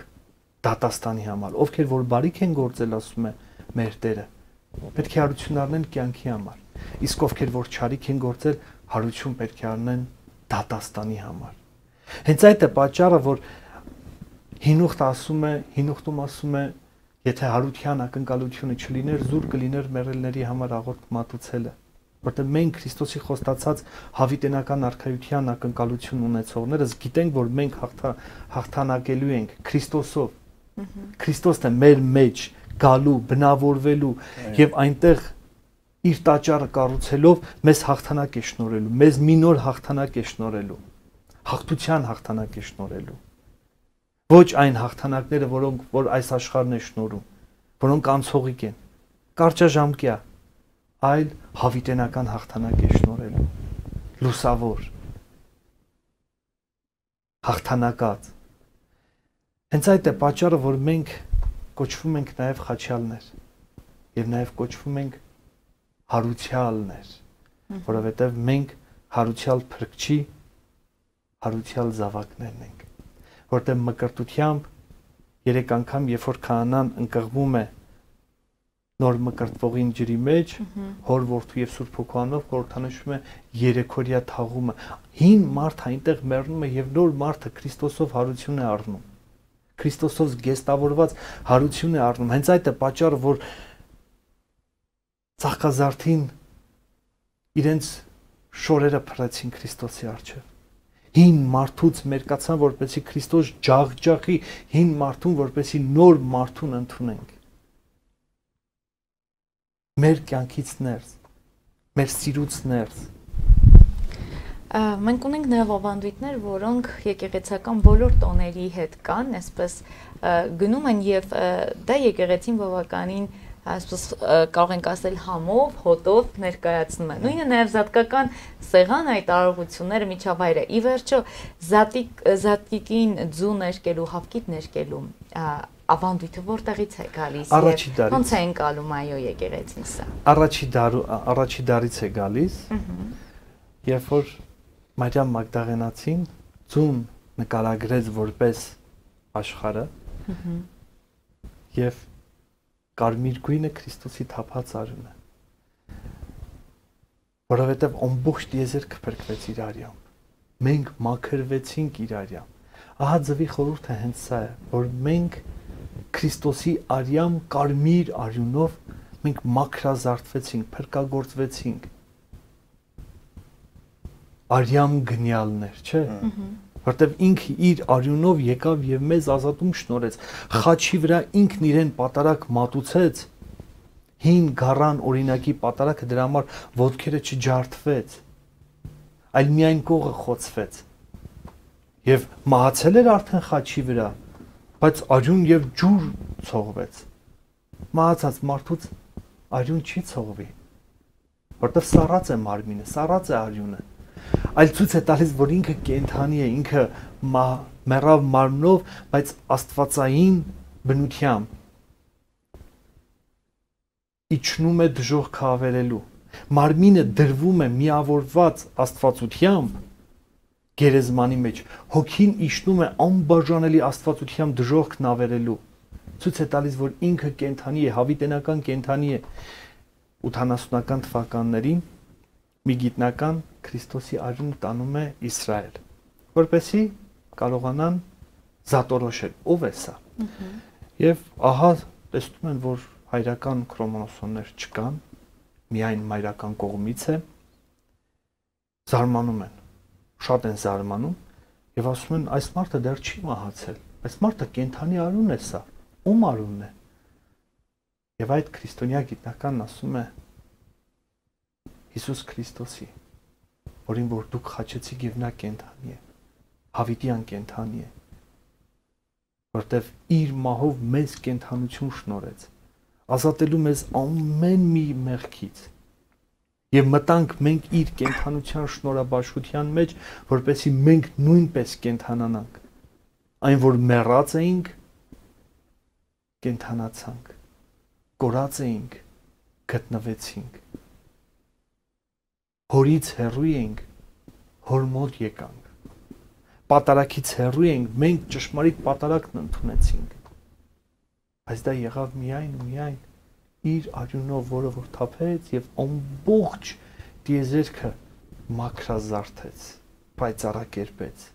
դատաստանի համար, ովքեր որ բարիք են գործել, ասում է մեր Տերը, պետք է հարություն առնեն կյանքի համար, իսկ ովքեր որ չարիք են գործել, հարություն պետք է առնեն դատաստանի համար։ Հենց այդ է պատճառը, որ Հինուխտում ասում է, եթե հարության ակնկալությունը չլիներ, զուր կլիներ մեռելների համար աղոթք մատուցելը, որտեղ մենք Քրիստոսի խոստացած հավիտենական արքայության ակնկալություն ունեցողներս գիտենք, որ մենք հաղթանակելու ենք Քրիստոսով։ Քրիստոսն է մեր մեջ գալու, բնավորվելու եւ այնտեղ իր տաճարը կառուցելով մեզ հաղթանակ է շնորհելու, մեզ մի նոր հաղթանակ է շնորհելու, հաղթության հաղթանակ է շնորհելու։ Ոչ այն հաղթանակները, որ այս աշխարհն է շնորհում, որոնք անցողիկ են, կարճաժամկյա, այլ հավիտենական հաղթանակ է շնորհելու, լուսավոր, հաղթանակած։ Հենց այդ է պատճառը, որ մենք կոչվում ենք նաև խաչյալներ եւ նաև կոչվում ենք հարությալներ, որովհետեւ մենք հարությալ փրկչի, հարությալ զավակներն ենք, որտեղ մկրտությամբ 3 անգամ, երբ որ քահանան ընկղվում է նոր մկրտվողին ջրի մեջ, հոր որդու եւ Սուրբ Հոգու անով խորհրդանշում է երեքօրյա թաղումը։ Հին մարդը այնտեղ մեռնում է եւ նոր մարդը Քրիստոսով հարություն է առնում։ Քրիստոսով զգեստավորված հարություն է առնում։ Հենց այդ է պատճառը, որ Ծաղկազարդին իրենց շորերը փռեցին Քրիստոսի առջև։ Հին մարդուց մերկացան, որպեսզի Քրիստոս ջախջախի հին մարդուն, որպեսզի նոր մարդուն ընդունենք։ Մեր կյանքից ներս, մեր սիրուց ներս։ Մենք ունենք նաև ավանդույթներ, որոնք եկեղեցական բոլոր տոների հետ կան, այսպես գնում են եւ դա եկեղեցին բավականին այսպես կարող ենք ասել համով, հոտով ներկայացնում են։ Նույնը նաև զատկական սեղան այդ արարողությունները միջավայրը։ Ի վերջո զատկիկին ձու ներկելու, հավկիտ ներկելու ավանդույթը որտեղից է գալիս եւ ոնց է ընկալում այո եկեղեցին սա։ Առաջի դարից է գալիս։ Երբ որ Մարիամ Մագդաղենացին ձուն նկարագրեց որպես աշխարհը եւ կարմիր գույնը Քրիստոսի թափած արյունը, որովհետեւ ամբողջ տիեզերքը փրկվեց իր արյամբ, մենք մաքրվեցինք իր արյամբ։ Ահա ձվի խորհուրդը հենց սա է, որ մենք Քրիստոսի արյամբ կարմիր արյունով մենք մաքրազարդվեցինք, փրկագործվեցինք։ Արյամ գնյալներ, չէ՞։ Որտեվ ինքը իր արյունով եկավ եւ մեզ ազատում շնորհեց։ Խաչի վրա ինքն իրեն պատարակ մատուցեց։ Հին գառան օրինակի պատարակը դրա համար ոտքերը չջարդվեց, այլ միայն կողը խոցվեց։ Եվ մահացել էր արդեն խաչի վրա, բայց արյուն եւ ջուր ցողվեց։ Մահացած մարդուց արյուն չի ցողվի, որտեվ սառած է մարմինը, սառած է արյունը։ Այլ ցույց է տալիս, որ ինքը կենթանի է, ինքը մեռավ մարմնով, բայց աստվածային բնությամբ իջնում է դժոխքը ավերելու։ Մարմինը դրվում է միավորված աստվածությամբ գերեզմանի մեջ, հոգին իջնում է անբաժանելի աստվածությամբ դժոխքն ավերելու։ Ցույց է տալիս, որ ինքը կենթանի է, հավիտենական կենթանի է։ 80-ական թվականներին մի գիտնական Քրիստոսի արյունը տանում է Իսրայել, որպեսզի կարողանան զատորոշել ով է սա։ Եվ ահա տեսնում են, որ հայրական քրոմոսոմներ չկան, միայն մայրական կողմից է, զարմանում են, շատ են զարմանում եւ ասում են այս մարդը դեռ չի մահացել, այս մարդը կենթանի արյուն է սա, ում արյունն է։ Եվ այդ քրիստոնյա գիտնականն ասում է Հիսուս Քրիստոսի, որին որ դուք խաչեցիք եւ նա կենթանի է, հավիտյան կենթանի է, որտեվ իր մահով մեզ կենթանություն շնորհեց, ազատելու մեզ ամեն մի մեղքից։ Եվ մտանք մենք իր կենթանության շնորհաբաշխության մեջ, որպեսզի մենք նույնպես կենթանանանք։ Այն որ մեռած էինք, կենթանացանք, կորած էինք, գտնվեցինք։ Հորից հեռու ենք, հոր մոտ եկանք։ Պատարակից հեռու ենք, մենք ճշմարիտ պատարակն ընդունեցինք։ Բայց դա եղավ միայն իր արյունով, որը որ թափեց եւ ամբողջ տիեզերքը մաքրազարդեց, պայծառակերպեց,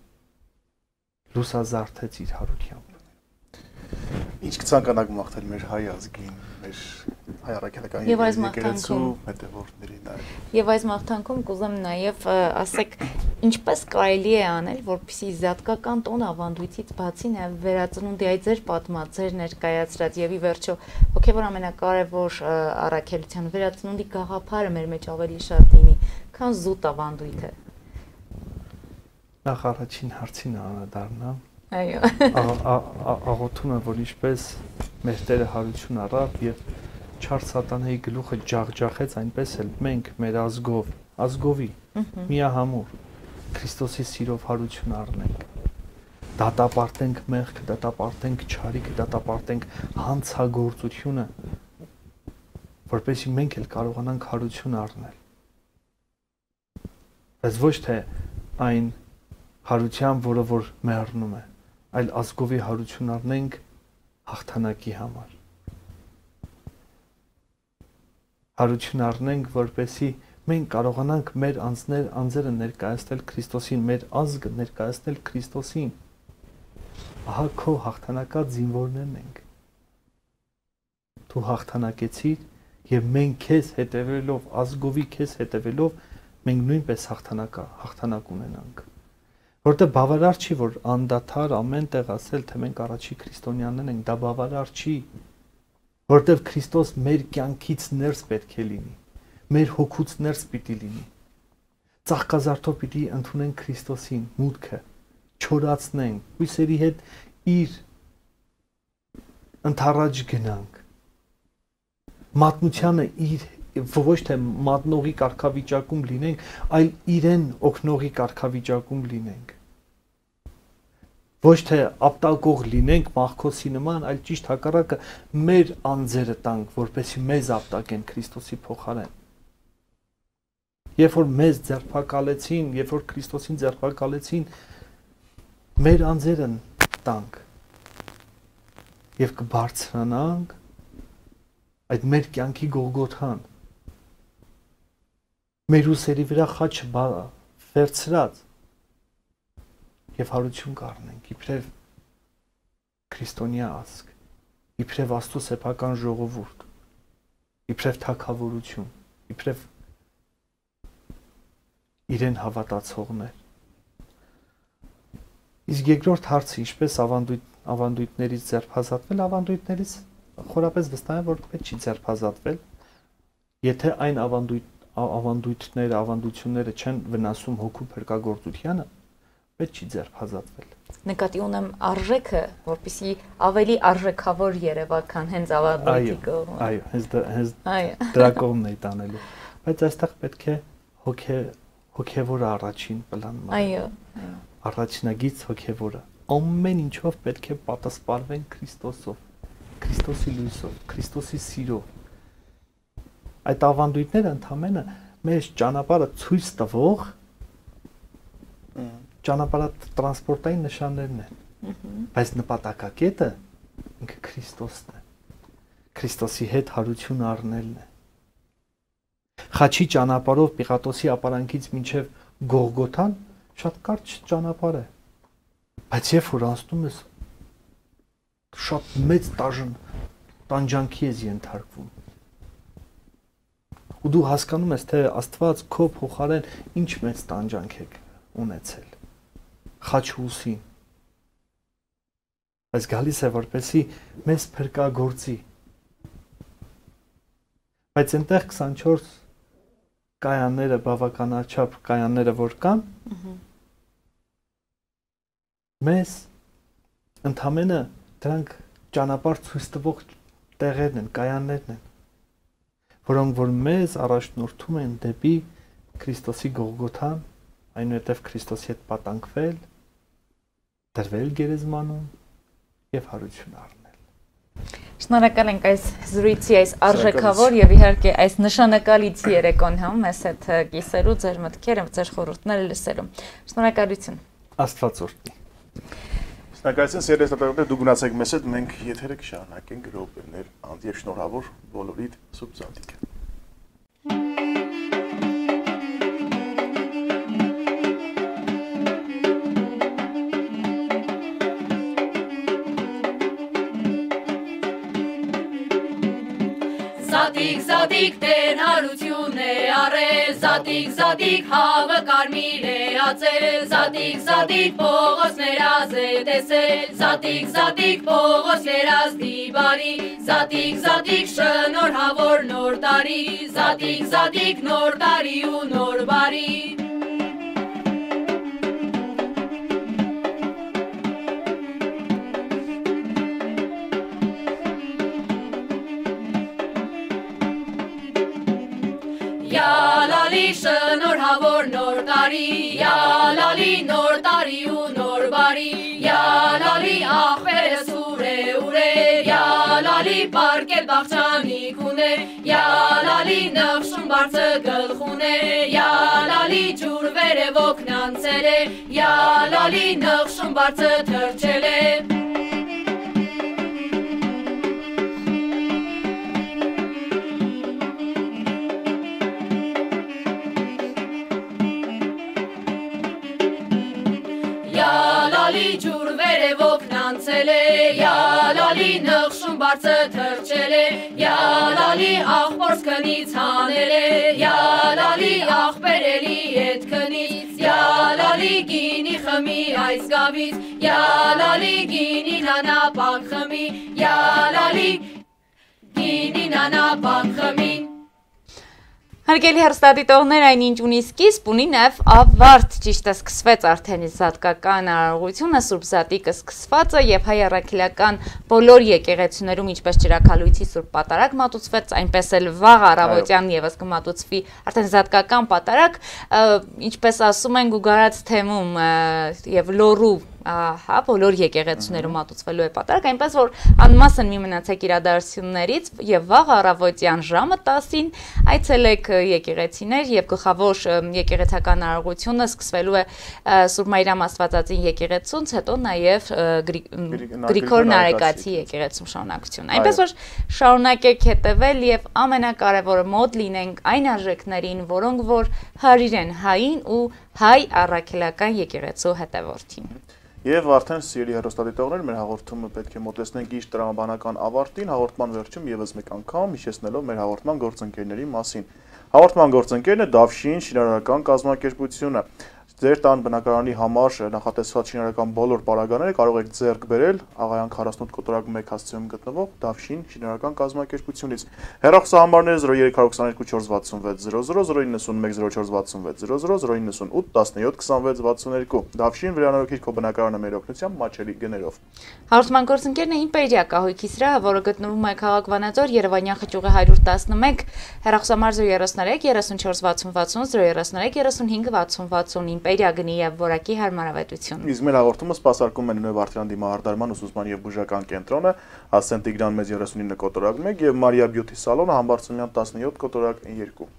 լուսազարդեց իր հարությամբ։ Ինչ կցանկանաք մաղթել մեր հայ ազգին, մեր հայ առաքելական եկեղեցու հետևորդներին նաև։ Եվ այս մաղթանքում կուզեմ նաև ասեք, ինչպես կարելի է անել, որպեսզի զատկական տոն ավանդույթից բացի նաև վերածնունդի այդ ձեր պատմած, ձեր ներկայացրած եւ ի վերջո հոգեվոր ամենակարևոր առաքելության վերածնունդի գաղափարը մեր մեջ ավելի շատ լինի, քան զուտ ավանդույթը։ Նախ առաջին հարցին անդրադառնամ։ Այո։ Աղոթում եմ, որ ինչպես մեր Տերը հարություն առավ եւ չար սատանայի գլուխը ջախջախեց, այնպես էլ մենք մեր ազգովի միահամուր Քրիստոսի սիրով հարություն առնենք։ Դատապարտենք մեղքը, դատապարտենք չարիքը, դատապարտենք հանցագործությունը, որպեսզի մենք էլ կարողանանք հարություն առնել։ Բայց ոչ թե այն հարությամբ, որը որ մեռնում է, այլ ազգովի հարություն առնենք հաղթանակի համար։ Հարություն առնենք, որպեսզի մենք կարողանանք մեր անձերը ներկայացնել Քրիստոսին, մեր ազգը ներկայացնել Քրիստոսին։ Ահա քո հաղթանակած զինվորներն ենք։ Դու հաղթանակեցիր եւ մենք քեզ հետևելով, ազգովի քեզ հետևելով, մենք նույնպես հաղթանակ ունենանք։ Որտեղ բավարար չի, որ անդադար ամեն տեղ ասել, թե մենք առաջի քրիստոնյաներն ենք, դա բավարար չի, որտեղ Քրիստոս մեր կյանքից ներս պետք է լինի, մեր հոգուց ներս պիտի լինի։ Ծաղկազարդով պիտի ընդունենք Քրիստոսին, մուտքը, չորացնենք, հույսերի հետ իր ընթառաջ գնանք։ Մատնությանը իր ոչ թե մատնողի կարգավիճակում լինենք, այլ իրեն օգնողի կարգավիճակում լինենք։ Ոչ թե ապտակող լինենք մաղքոսի նման, այլ ճիշտ հակառակը մեր անձերը տանք, որպեսզի մեզ ապտակեն Քրիստոսի փոխարեն։ Երբ որ մեզ ձերբակալեցին, երբ որ Քրիստոսին ձերբակալեցին, մեր անձերը տանք եւ կբարձրանանք այդ մեր կյանքի Գողգոթան, մեր ուսերի վրա խաչը վերցրած եւ հարություն կառնենք իբրև քրիստոնյա ազգ, իբրև Աստծո սեփական ժողովուրդ, իբրև թագավորություն, իբրև իրեն հավատացողներ։ Իսկ երկրորդ հարցը ինչպես ավանդույթներից ձերբազատվել, ավանդույթներից խորապես վստահ եմ, որ պետք չի ձերբազատվել, եթե այն ավանդույթները, ավանդությունները չեն վնասում հոգու փրկagorցությանը, պետք չի ձերբազատվել։ Նկատի ունեմ արժեքը, որպեսզի ավելի արժեքավոր երևա, քան հենց ավանդույթի կողմը։ Այո, հենց դրա կողմն է տանելու։ Բայց այստեղ պետք է հոգևորը առաջին պլանում։ Այո, առաջնագիծ հոգևորը։ Ամեն ինչով պետք է պատասպարվեն Քրիստոսով, Քրիստոսի լույսով, Քրիստոսի սիրով։ Այդ ավանդույթները ընդհանրապես մեր ճանապարհը ցույց տվող ճանապարհատրանսպորտային նշաններն են։ Բայց նպատակակետը ինքը Քրիստոսն է։ Քրիստոսի հետ հարություն առնելն է։ Խաչի ճանապարհով Պիղատոսի ապարանքից մինչև Գողգոթան շատ կարճ ճանապարհ է։ Բայց երբ որ անցնում ես շատ մեծ տանջանքի ես ենթարկվում։ Ու դու հասկանում ես, թե Աստված քո փոխարեն ինչ մեծ տանջանք է ունեցել։ Խաչուսին։ Այս գալիս է որպեսի մեզ փրկagorցի։ Բայց այնտեղ 24 կայանները, բավականաչափ կայանները որ կան, մեզ ընդամենը դրանք ճանապարհ ցույց տվող տեղերն են, կայաններն են, որոնք որ մեզ առաջնորդում են դեպի Քրիստոսի Գողգոթան, այնուհետև Քրիստոսի հետ պատանքվել, դրվել գերեզմանում եւ հարություն առնել։ Շնորհակալ ենք այս զրույցի, այս արժեքավոր եւ իհարկե այս նշանակալից երեկոն համ մեզ հետ կիսելու, ձեր մտքերը, ձեր խորհուրդները լսելու։ Շնորհակալություն։ Աստված օրհնի։ Շնորհակալություն սիրելի դու գնացեք մեզ հետ, մենք եթերը կշարունակենք րոպեներ անց եւ շնորհավոր բոլորիդ սուրբ զատիկը։ Զատիկ Տեր հարություն է արել, զատիկ հավը կարմիր է ածել, զատիկ Պողոս ներած է տեսել, զատիկ Պողոս երազդի բարի, զատիկ շնորհավոր նոր տարի, զատիկ նոր տարի ու նոր բարի։ Յալալի շնորհավոր նոր տարի, յալալի նոր տարի ու նոր բարի, յալալի աղբերս ուրե, յալալի պարկել բաղջանիք ուներ, յալալի նվշում բարձը գլխուն է, յալալի ջուր վերևոք նանցել է, յալալի նվշում բարձը թրջել է։ Յալալի ջուր վերևոք նանցել է, յալալի նխշում բարձը թրջել է, յալալի աղբորս քնից հանել է, յալալի աղբերելի ետ քնից, յալալի գինի խմի այս գավից, յալալի գինի նանապակ խմի, յալալի գինի նանապակ խմի։ Հարգելի հեռուստադիտողներ, այնինչ ունի սկիզբ, ունի նաև ավարտ, ճիշտ է սկսվեց արդեն զատկական արարողությունը, Սուրբ Զատիկը սկսվածը եւ հայ առաքելական բոլոր եկեղեցիներում ինչպես ճրագալույցի Սուրբ Պատարագ մատուցվեց, այնպես էլ վաղ առավոտյան եւս կմատուցվի արդեն զատկական պատարագ, ինչպես ասում են գուգարած թեմում եւ լոռու հա, բոլոր եկեղեցիներում մատուցվելու է պատարագ, այնպես որ անմասն մի մնացեք իրադարձություններից եւ վաղ առավոտյան ժամը 10-ին այցելեք եկեղեցիներ եւ գլխավոր եկեղեցական արարողությունը սկսվելու է Սուրբ Մարիամ Աստվածածին եկեղեցուց, հետո նաեւ Գրիգոր Նարեկացի եկեղեցում շարունակություն։ Այնպես որ շարունակեք հետեւել եւ ամենակարևորը մոտ լինենք այն արժեքներին, որոնք որ հարիր են հային ու հայ առաքելական եկեղեցու հետևորդին։ Եվ արդեն սիրելի հեռուստադիտողներ, մեր հաղորդումը պետք է մոտեցնենք իր տրամաբանական ավարտին, հաղորդման վերջում եւս մեկ անգամ հիշեցնելով մեր հաղորդման գործընկերների մասին։ Հաղորդման գործընկերն է Դավշին շինարարական կազմակերպությունը։ Ձեր տան բնակարանի համար նախատեսված շինարարական բոլոր պարագաները կարող եք ձեռք բերել Աղայան 48 կոտրակ 1 հասցեում գտնվող Դավշին շինարարական կազմակերպությունից։ Հեռախոսահամարները 0324646600, 091 00461 000, 098 17 26 62։ Դավշին վերանորոգիր քո բնակարանը մեր օգնությամբ մաչելի գներով։ Հաղորդման գործընկերն է Իմպերիա կահույքի սրահը, որը գտնվում է քաղաք Վանաձոր, Երևանյան խճուղի 111, հեռախոսահամար 033 34 60 60, 033 35 60 60 Իմպերիա գնի եւ որակի հարմարավետություն։ Իսկ մեր հաղորդումը սպասարկում է Նույն Վարդան դիմահարդարման ուսուցման եւ բուժական կենտրոնը, Հասցեն Տիգրան մեծ 39 կոտրակ 1 եւ Մարիա Բյութի սալոնը Համբարձումյան 17 կոտրակ 2։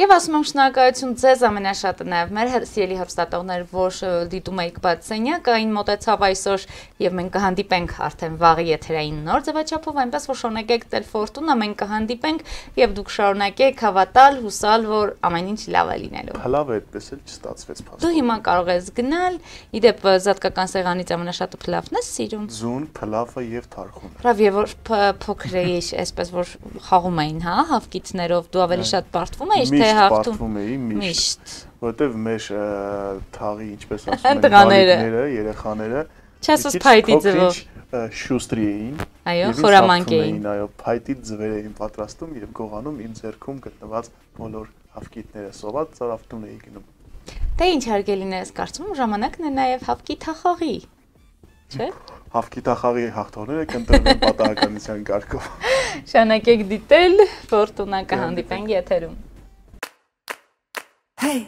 Եվ ասում եմ շնորհակալություն ձեզ ամենաշատը նաև մեր սիրելի հեռուստատողներ, որ դիտում եք բաց սենյակային մոտեցավ այսօր եւ մենք կհանդիպենք արդեն վաղի եթերային նոր ձևաչափով, այնպես որ շնորհակալեք տել ֆորտունա, մենք կհանդիպենք եւ դուք շարունակեք հավատալ, հուսալ, որ ամեն ինչ լավ է լինելու։ Լավ է, այդպես էլ չստացվեց փաստորեն։ Դու հիմա կարող ես գնալ, իդեպ զատկական սեղանից ամենաշատը փլավն ես սիրում։ Ձուն, փլավը եւ թարխուն։ Բրավ, եւ որ փոքր էի, այսպես որ խաղում էին, հա, հավկիցներով, դու ավելի շատ բարդվում էիր, թե հաղթում էի միշտ, որովհետև մեր թաղի, ինչպես ասում են, բալիկները, երեխաները չասես փայտի ձևով շուստրի էին, այո, խորամանկ էին, այո, փայտի ձվեր էին պատրաստում եւ գողանում իմ ձեռքում գտնված բոլոր հավկիթները սոված ծարավտուն էի գնում։ Դե ինչ հարգելիներս, կարծում եմ ժամանակն է նաեւ հավկի թախաղի, չէ՞։ Հավկի թախաղի հաղթողները կընտրվեն պատահականության կարգով։ Շարունակեք դիտել, ֆորտունա կհանդիպենք եթերում։ Hey!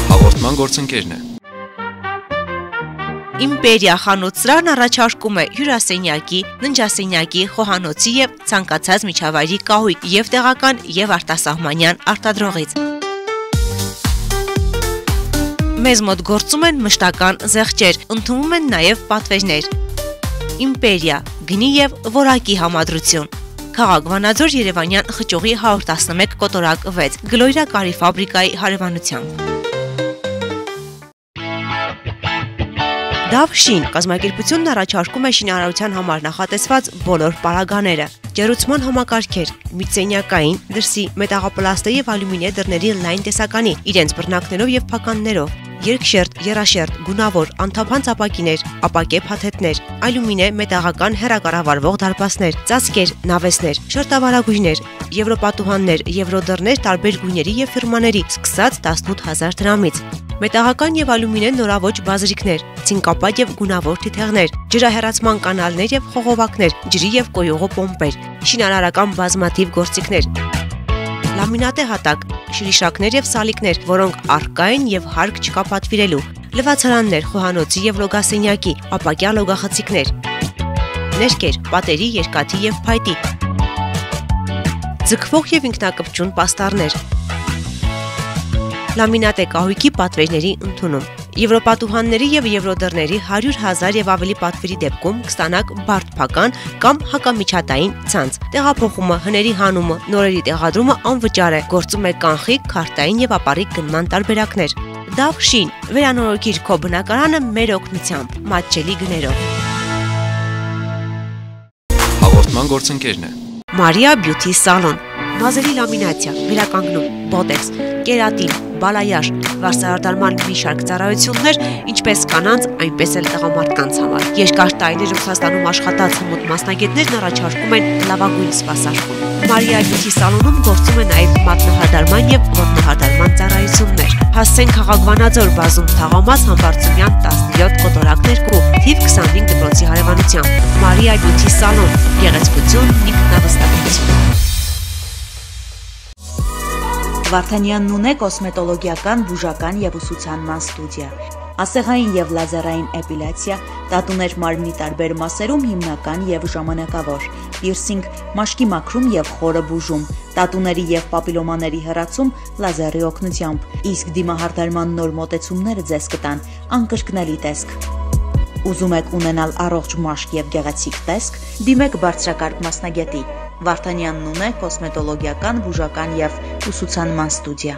Հաղորդման գործընկերն է։ Իմպերիա խանութ-սրահն առաջարկում է հյուրասենյակի, ննջասենյակի, խոհանոցի եւ ցանկացած միջավայրի կահույք եւ տեղական եւ արտասահմանյան արտադրողից։ Մեզ մոտ գործում են մշտական զեղչեր, ընդունվում են նաեւ պատվերներ։ Իմպերիա, գնի եւ որակի համադրություն։ Քաղաք Վանաձոր Երևանյան խճուղի 111 կոտորակ 6 Գլոյրա կարի ֆաբրիկայի հարևանությամբ։ Դավշին կազմակերպությունն առաջարկում է շինարարության համար նախատեսված բոլոր պարագաները, ջերուցման համակարգեր, միծենյակային, դրսի, մետաղապլաստե եւ ալյումինե դռների լայն տեսականի, իրենց բռնակներով եւ փականներով, երկշերտ, եռաշերտ, գունավոր, անթափանց ապակիներ, ապակե փաթեթներ, ալյումինե մետաղական հեռակառավարվող դարպասներ, ծածկեր, նավեսներ, շերտավարագույրներ, եվրոպատուհաններ, եվրոդռներ տարբեր գույների եւ ֆիրմաների, սկսած 18000 դրամից։ Մետաղական եւ ալյումինե նորաոճ բազրիկներ, ցինկապատ եւ գունավոր թիթեղներ, ջրահեռացման կանալներ եւ խողովակներ, ջրի եւ կոյուղու պոմպեր, շինարարական բազմաթիվ գործիքներ, լամինատե հատակ, շրիշակներ եւ սալիկներ, որոնք առկա են եւ հարկ չկա պատվիրելու, լվացարաններ, խոհանոցի եւ լոգասենյակի, ապակյա լոգախցիկներ, ներկեր, պատերի, երկաթի եւ փայտի, ձգվող եւ ինքնակպչուն պաստառներ, լամինատե կահույքի պատվերների ընդունում։ Եվրոպատուհանների եւ եվրոդռների 100,000 եւ ավելի պատվերի դեպքում կստանաք բարդ փական կամ հակամիջատային ցանց։ Տեղափոխումը, հների հանումը, նորերի տեղադրումը անվճար է։ Գործում է կանխիկ, քարտային եւ ապառիկ գնման տարբերակներ։ Դավշին, վերանորոգիր քո բնակարանը մեր օգնությամբ, մատչելի գներով։ Հաղորդման գործընկերն է։ Մարիա Բյութի սալոն, մազերի լամինացիա, վերականգնում, բոտեքս, կերատին, բալայաշ, վարսարդարման մի շարք ծառայություններ, ինչպես կանանց, այնպես էլ տղամարդկանց համար։ Երկար տարիներ Ռուսաստանում աշխատած հմուտ մասնագետներն առաջարկում են լավագույն սպասարկում։ Մարիա Բյութի սալոնում գործում է նաև մատնահարդարման եւ ոտնահարդարման ծառայություններ։ Հասցեն քաղաք Վանաձոր, բազում Թաղամաս, Համբարձումյան 17 կոտորակ 2, թիվ 25 դպրոցի հարևանությամբ։ Մարիա Բյութի սալոն, գեղեցկություն, ինքնավստահություն։ Վարդանյանն ունե կոսմետոլոգիական, բուժական եւ ուսուցանման ստուդիա, ասեղային եւ լազերային էպիլյացիա, տատուներ մարմնի տարբեր մասերում հիմնական եւ ժամանակավոր, պիրսինգ, մաշկի մաքրում եւ խորը բուժում, տատուների եւ պապիլոմաների հեռացում լազերի օգնությամբ, իսկ դիմահարդարման նոր մոտեցումները ձեզ կտան անկրկնելի տեսք։ Ուզում եք ունենալ առողջ մաշկ եւ գեղեցիկ տեսք, դիմեք բարձրակարգ մասնագետի։ Վարդանյանն ունե կոսմետոլոգիական, բուժական եւ ուսուցանման ստուդիա։